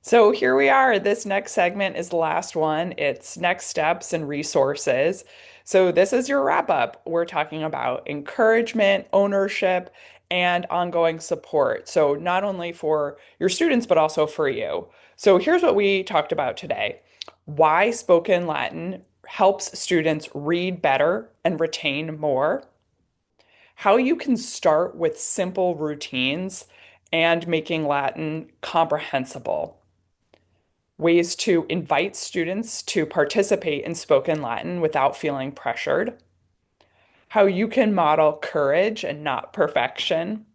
So here we are. This next segment is the last one. It's next steps and resources. So this is your wrap up. We're talking about encouragement, ownership, and ongoing support. So not only for your students, but also for you. So here's what we talked about today. Why spoken Latin helps students read better and retain more. How you can start with simple routines and making Latin comprehensible, ways to invite students to participate in spoken Latin without feeling pressured, how you can model courage and not perfection,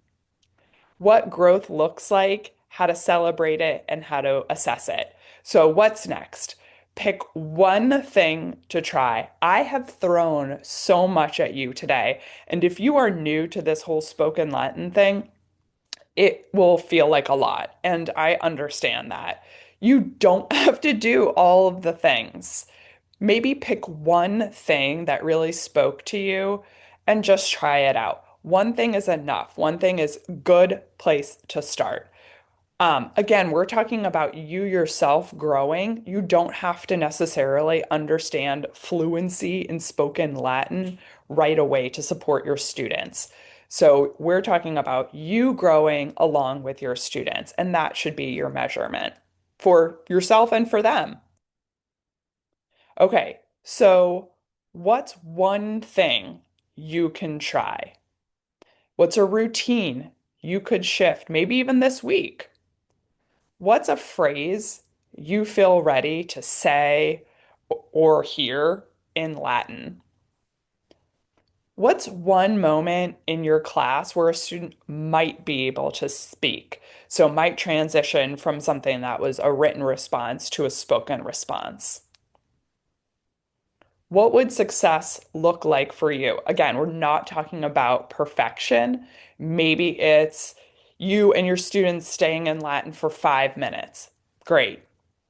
what growth looks like, how to celebrate it, and how to assess it. So, what's next? Pick one thing to try. I have thrown so much at you today. And if you are new to this whole spoken Latin thing, it will feel like a lot. And I understand that. You don't have to do all of the things. Maybe pick one thing that really spoke to you and just try it out. One thing is enough. One thing is good place to start. Again, we're talking about you yourself growing. You don't have to necessarily understand fluency in spoken Latin right away to support your students. So we're talking about you growing along with your students, and that should be your measurement for yourself and for them. Okay, so what's one thing you can try? What's a routine you could shift, maybe even this week? What's a phrase you feel ready to say or hear in Latin? What's one moment in your class where a student might be able to speak? So might transition from something that was a written response to a spoken response. What would success look like for you? Again, we're not talking about perfection. Maybe it's you and your students staying in Latin for 5 minutes. Great.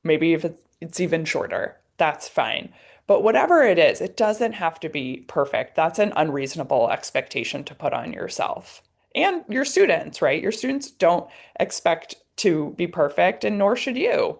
Maybe if it's even shorter, that's fine. But whatever it is, it doesn't have to be perfect. That's an unreasonable expectation to put on yourself and your students, right? Your students don't expect to be perfect, and nor should you.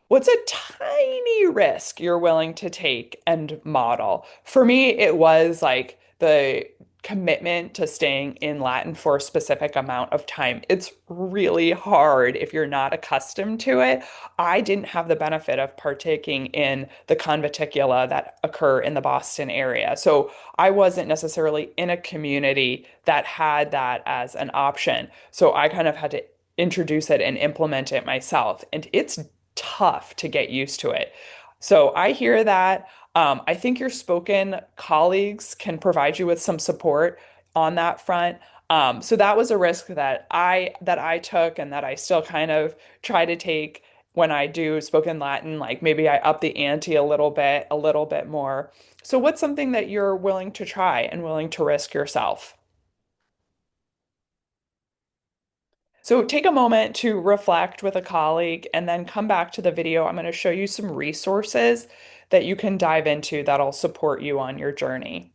What's a tiny risk you're willing to take and model? For me, it was like the commitment to staying in Latin for a specific amount of time. It's really hard if you're not accustomed to it. I didn't have the benefit of partaking in the conviticula that occur in the Boston area. So I wasn't necessarily in a community that had that as an option. So I kind of had to introduce it and implement it myself. And it's tough to get used to it. So I hear that. I think your spoken colleagues can provide you with some support on that front. So that was a risk that I took and that I still kind of try to take when I do spoken Latin. Like maybe I up the ante a little bit more. So what's something that you're willing to try and willing to risk yourself? So take a moment to reflect with a colleague and then come back to the video. I'm going to show you some resources that you can dive into that'll support you on your journey.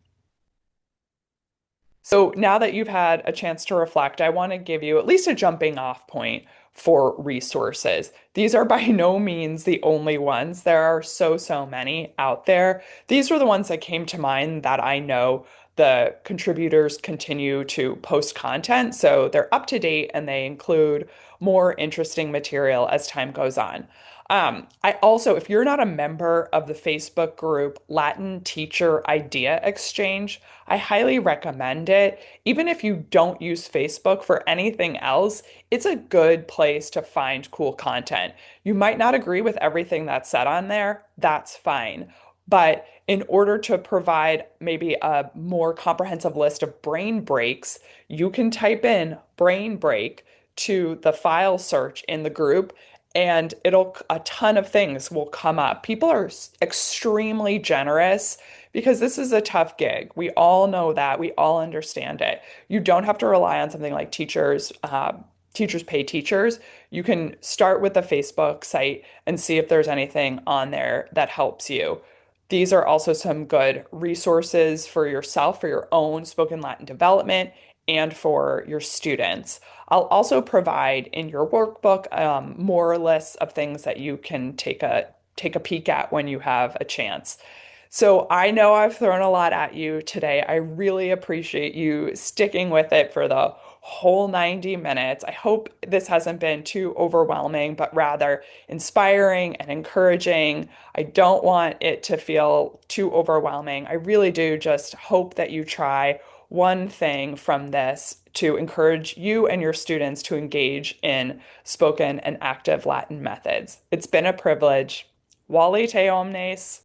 So now that you've had a chance to reflect, I want to give you at least a jumping off point for resources. These are by no means the only ones. There are so many out there. These were the ones that came to mind that I know the contributors continue to post content. So they're up to date and they include more interesting material as time goes on. I also, if you're not a member of the Facebook group Latin Teacher Idea Exchange, I highly recommend it. Even if you don't use Facebook for anything else, it's a good place to find cool content. You might not agree with everything that's said on there, that's fine. But in order to provide maybe a more comprehensive list of brain breaks, you can type in brain break to the file search in the group and a ton of things will come up. People are extremely generous because this is a tough gig. We all know that. We all understand it. You don't have to rely on something like Teachers Pay Teachers. You can start with the Facebook site and see if there's anything on there that helps you. These are also some good resources for yourself, for your own spoken Latin development and for your students. I'll also provide in your workbook more lists of things that you can take a peek at when you have a chance. So I know I've thrown a lot at you today. I really appreciate you sticking with it for the whole 90 minutes. I hope this hasn't been too overwhelming, but rather inspiring and encouraging. I don't want it to feel too overwhelming. I really do just hope that you try one thing from this to encourage you and your students to engage in spoken and active Latin methods. It's been a privilege. Wale te omnes.